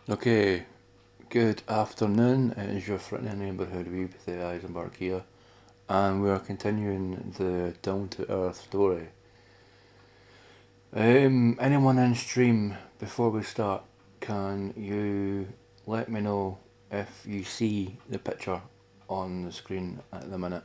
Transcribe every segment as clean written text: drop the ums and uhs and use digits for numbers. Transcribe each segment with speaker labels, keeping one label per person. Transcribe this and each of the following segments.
Speaker 1: Okay, good afternoon. It is your friendly neighbourhood wee with the Eisenberg here, and we are continuing the down to earth story. Anyone in stream, before we start, can you let me know if you see the picture on the screen at the minute?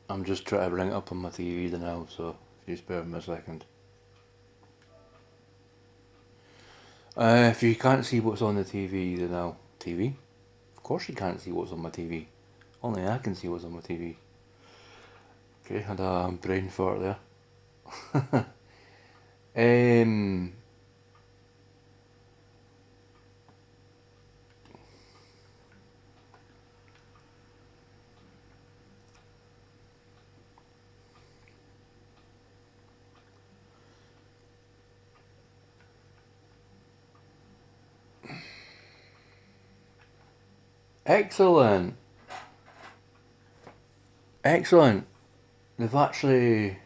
Speaker 1: I'm just trying to bring it up on my TV now, so if you just bear with me a second. If you can't see what's on the TV now, TV? Of course you can't see what's on my TV. Only I can see what's on my TV. Okay, had a brain fart there. um, excellent, excellent. They've actually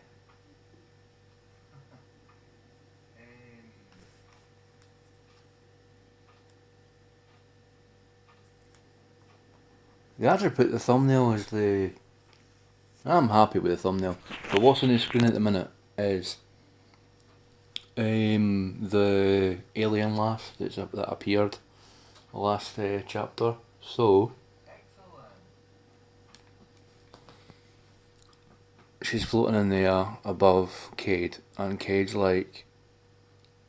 Speaker 1: put the thumbnail as the. I'm happy with the thumbnail, but what's on the screen at the minute is the alien lass that appeared last chapter. So she's floating in the air above Cade, and Cade's like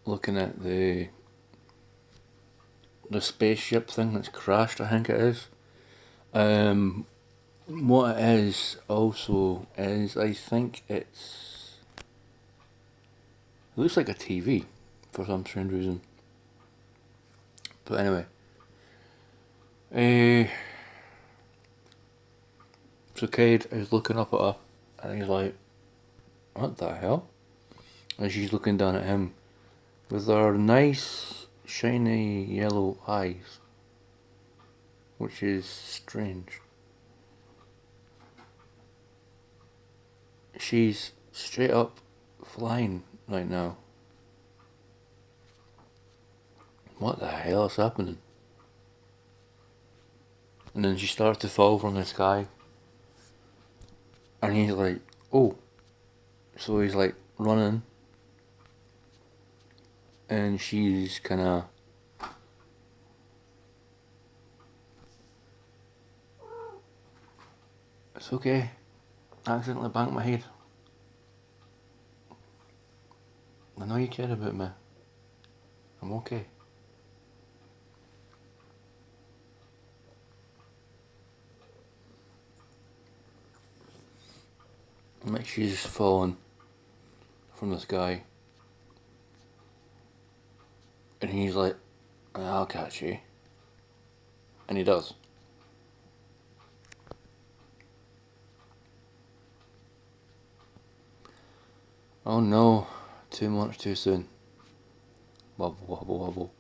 Speaker 1: looking at the spaceship thing that's crashed. I think it is. What it is also is I think it looks like a TV for some strange reason. But anyway, so Cade is looking up at her, and he's like, "What the hell?" And she's looking down at him with her nice, shiny yellow eyes, which is strange. She's straight up flying right now. What the hell is happening? And then she starts to fall from the sky. And he's like, oh. So he's like running. And she's kinda. It's okay. I accidentally banged my head. I know you care about me. I'm okay. Like she's fallen from the sky. And he's like, I'll catch you. And he does. Oh no, 2 months too soon. Wobble, wobble, wobble.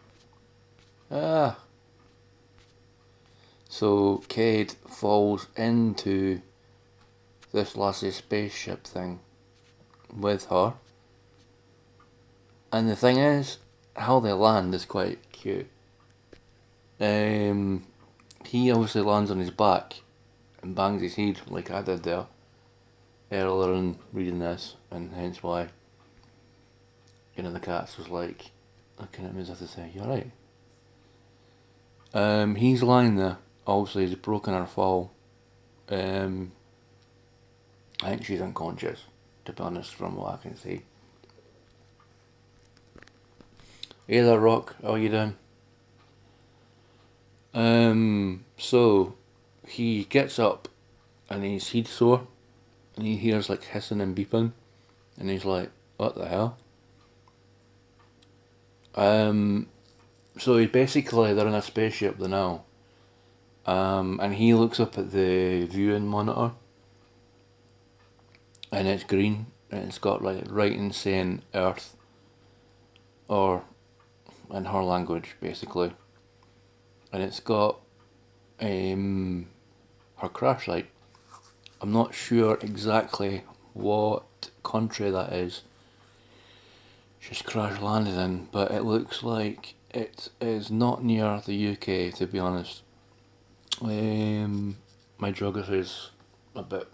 Speaker 1: Ah! So Cade falls into this lassie's spaceship thing with her. And the thing is, how they land is quite cute. He obviously lands on his back and bangs his head like I did there earlier in reading this, and hence why the cats was like looking at me as if to say, "You alright?" He's lying there. Obviously, he's broken her fall. I think she's unconscious, to be honest, from what I can see. Hey there, Rock. How are you doing? So he gets up and his head's sore, and he hears like hissing and beeping, and he's like, "What the hell?" So he basically they're in a spaceship now, And he looks up at the viewing monitor, and it's green, and it's got like writing saying Earth, or in her language basically, and it's got her crash light. I'm not sure exactly what country that is she's crash landed in, but it looks like it is not near the UK, to be honest. My geography is a bit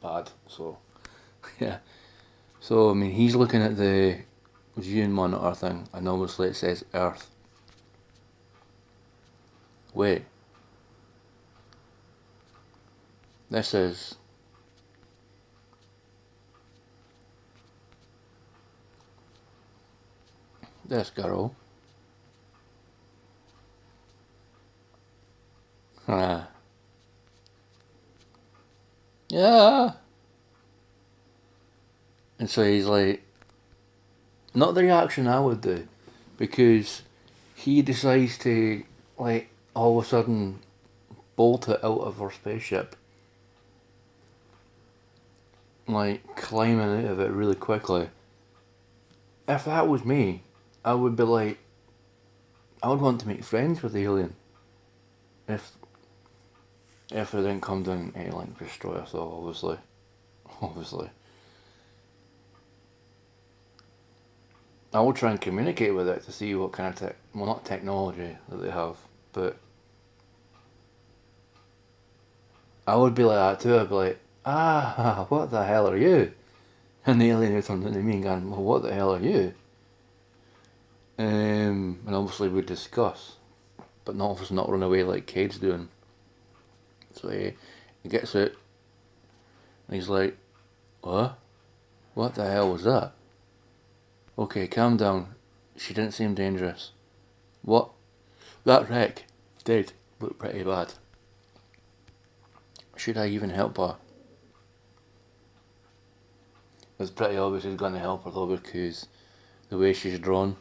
Speaker 1: bad, so yeah. So I mean, he's looking at the viewing monitor thing, and obviously it says Earth. Wait, this is this girl. Ah, yeah. And so he's like, not the reaction I would do, because he decides to, like, all of a sudden bolt it out of her spaceship, like climbing out of it really quickly. If that was me, I would be like, I would want to make friends with the alien. If it didn't come down to like destroy us all, obviously. Obviously. I will try and communicate with it to see what kind of well, not technology that they have, but I would be like that too. I'd be like, what the hell are you? And the alien would turn into me and going, well, what the hell are you? And obviously we'd discuss, but not obviously not run away like Cade's doing. So he gets it, and he's like, what? What the hell was that? Okay, calm down. She didn't seem dangerous. What? That wreck did look pretty bad. Should I even help her? It's pretty obvious he's going to help her though, because the way she's drawn.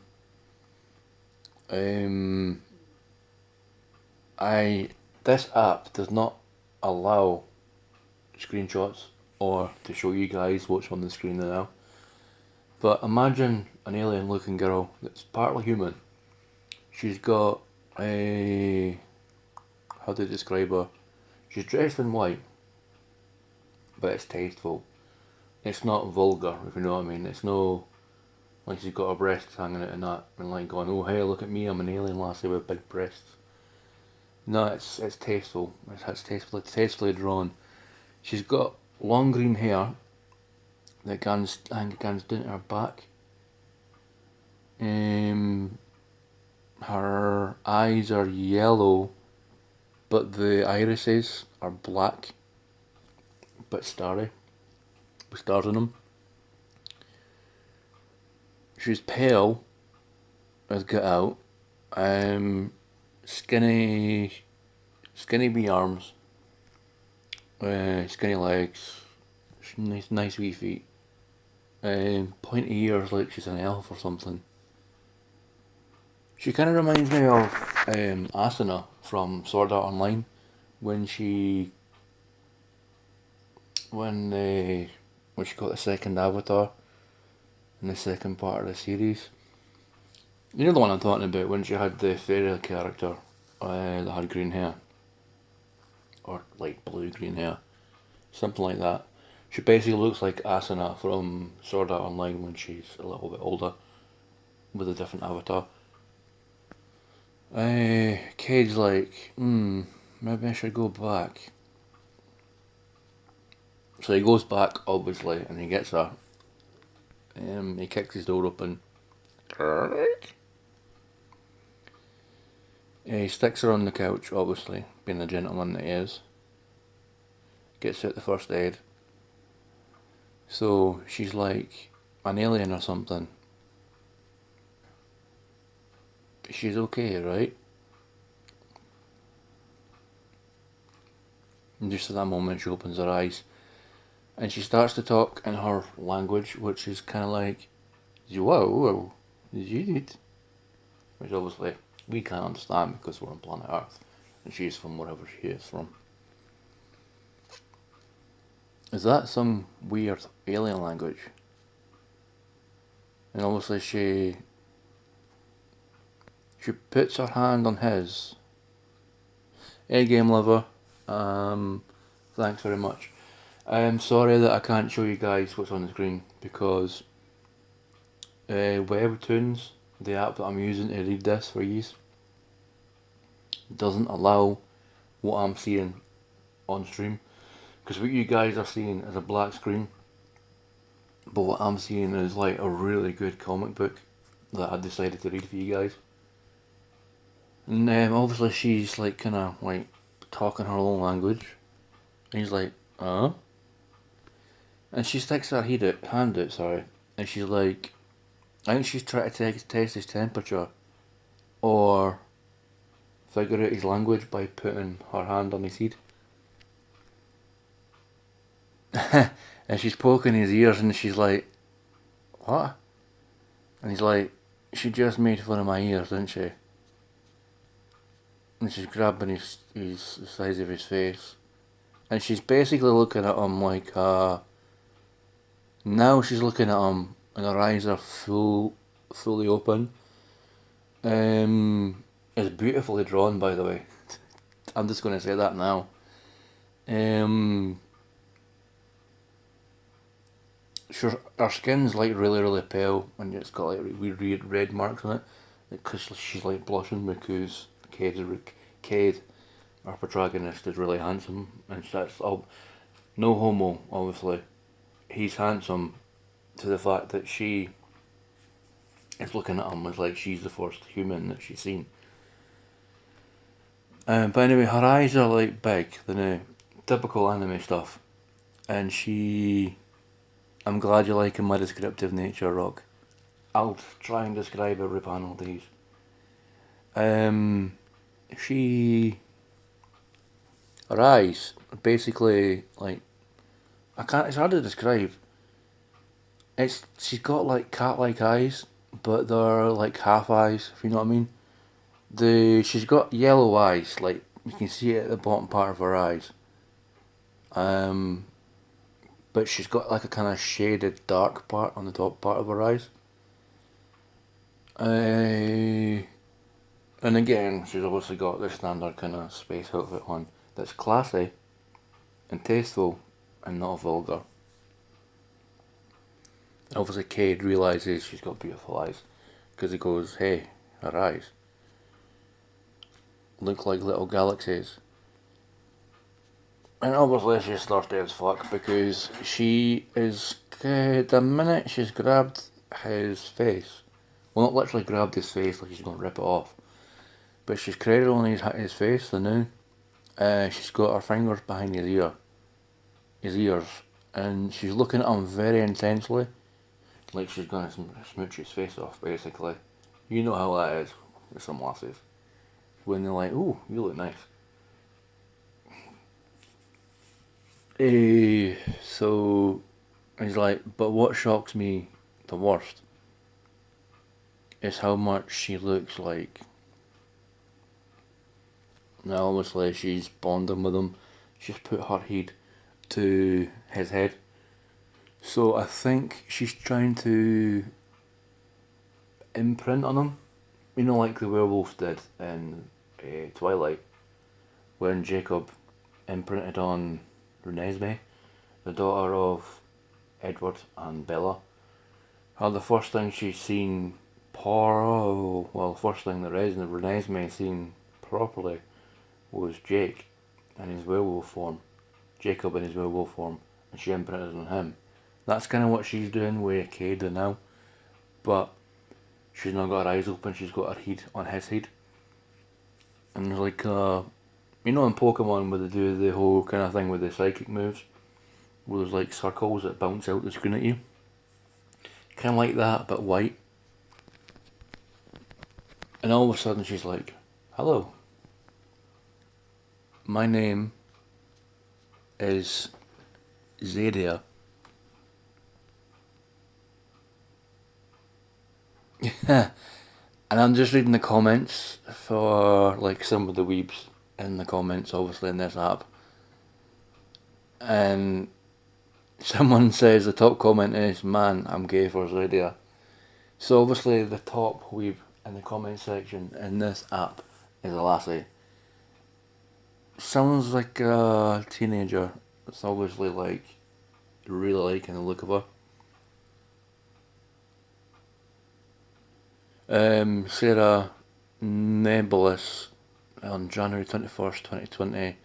Speaker 1: This app does not allow screenshots or to show you guys what's on the screen now. But imagine an alien looking girl that's partly human. She's got a, how to describe her? She's dressed in white, but it's tasteful. It's not vulgar, if you know what I mean. It's no, like she's got her breasts hanging out and that, and like going, oh hey, look at me, I'm an alien lassie with big breasts. No, it's tasteful. It's tastefully drawn. She's got long green hair that goes down to her back. Her eyes are yellow, but the irises are black, but starry, with stars in them. She's pale as get out. Skinny wee arms, skinny legs, nice wee feet, pointy ears like she's an elf or something. She kind of reminds me of Asuna from Sword Art Online when she got the second avatar in the second part of the series. You know the one I'm talking about, when she had the fairy character that had green hair, or like blue green hair, something like that. She basically looks like Asuna from Sword Art Online when she's a little bit older, with a different avatar. Cade's like, maybe I should go back. So he goes back, obviously, and he gets her. He kicks his door open. He sticks her on the couch, obviously, being the gentleman that he is. Gets out the first aid. So she's like an alien or something. She's okay, right? And just at that moment, she opens her eyes. And she starts to talk in her language, which is kind of like, which obviously we can't understand because we're on planet Earth. And she's from wherever she is from. Is that some weird alien language? And obviously she puts her hand on his. Hey game lover, thanks very much. I'm sorry that I can't show you guys what's on the screen because Webtoons, the app that I'm using to read this for you, doesn't allow what I'm seeing on stream. Because what you guys are seeing is a black screen, but what I'm seeing is like a really good comic book that I decided to read for you guys. And obviously she's like kind of like talking her own language. And he's like, and she sticks her hand out, sorry, and she's like, I think she's trying to test his temperature, or figure out his language by putting her hand on his head. And she's poking his ears, and she's like, what? And he's like, she just made fun of my ears, didn't she? And she's grabbing his the size of his face. And she's basically looking at him like, now she's looking at him, and her eyes are fully open. It's beautifully drawn, by the way. I'm just going to say that now. Sure, her skin's like really pale, and it's got like weird red marks on it, because she's like blushing because Cade, our protagonist, is really handsome, and that's all. No homo, obviously. He's handsome to the fact that she is looking at him as like she's the first human that she's seen. But anyway, her eyes are like big, typical anime stuff, and I'm glad you're liking my descriptive nature, Rock. I'll try and describe every panel to these. Her eyes, basically, like, it's hard to describe. She's got like cat-like eyes, but they're like half eyes, if you know what I mean. She's got yellow eyes, like, you can see it at the bottom part of her eyes. But she's got like a kind of shaded dark part on the top part of her eyes. And again, she's obviously got the standard kind of space outfit on that's classy and tasteful and not vulgar. Obviously, Cade realises she's got beautiful eyes because he goes, hey, her eyes look like little galaxies. And obviously she's thirsty as fuck because she is, the minute she's grabbed his face, well, not literally grabbed his face like she's going to rip it off, but she's cradled on his face, the new. She's got her fingers behind his ears, and she's looking at him very intensely, like she's going to smooch his face off, basically. You know how that is with some lasses. When they're like, ooh, you look nice. So he's like, but what shocks me the worst is how much she looks like. Now obviously she's bonding with him. She's put her head to his head. So I think she's trying to imprint on him. You know, like the werewolf did in Twilight, when Jacob imprinted on Renesmee, the daughter of Edward and Bella. How the first thing she's seen, the first thing that Renesmee seen properly was Jake in his werewolf form, Jacob in his werewolf form, and she imprinted on him. That's kind of what she's doing with Cade now, but she's not got her eyes open, she's got her head on his head. And there's like, you know in Pokemon where they do the whole kind of thing with the psychic moves, where there's like circles that bounce out the screen at you? Kind of like that, but white. And all of a sudden she's like, hello, my name is Zadia. And I'm just reading the comments for like some of the weebs in the comments, obviously, in this app. And someone says the top comment is, "Man, I'm gay for Zadia." So obviously the top weeb in the comment section in this app is a lassie. Sounds like a teenager. It's obviously like really liking the look of her. Sarah Nebulous on January 21st, 2020.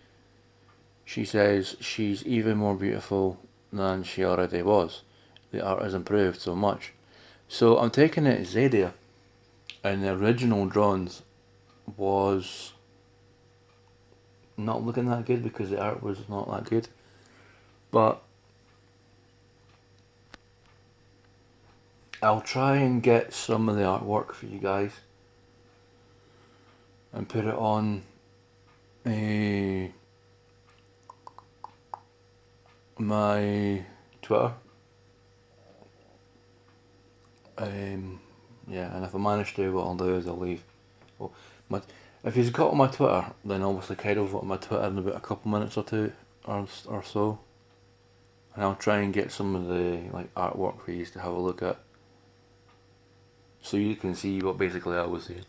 Speaker 1: She says she's even more beautiful than she already was. The art has improved so much. So I'm taking it as Zadia. And the original drawings was not looking that good because the art was not that good. But I'll try and get some of the artwork for you guys and put it on my Twitter. Yeah, and if I manage to, what I'll do is I'll leave. Well, if you've got on my Twitter, then obviously kind of on my Twitter in about a couple minutes or two or so, and I'll try and get some of the like artwork for you to have a look at, so you can see what basically I was saying.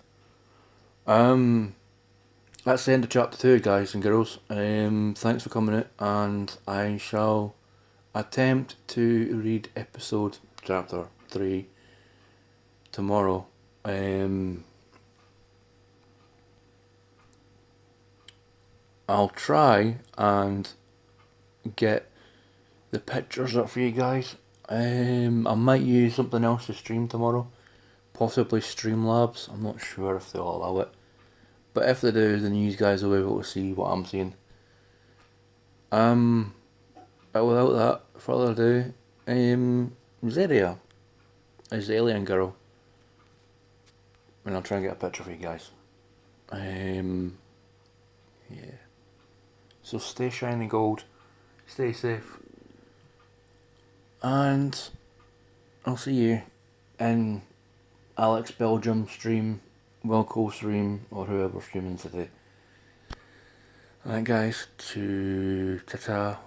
Speaker 1: That's the end of chapter 2, guys and girls. Thanks for coming out, and I shall attempt to read episode chapter 3 tomorrow. I'll try and get the pictures up for you guys. I might use something else to stream tomorrow, possibly Streamlabs. I'm not sure if they'll allow it, but if they do, then you guys will be able to see what I'm seeing. But without that further ado, Zaria is the alien girl, and I'll try and get a picture for you guys. Yeah. So stay shiny gold, stay safe, and I'll see you in Alex Belgium stream, Wilco stream, or whoever's streaming today. Alright guys, to ta-ta.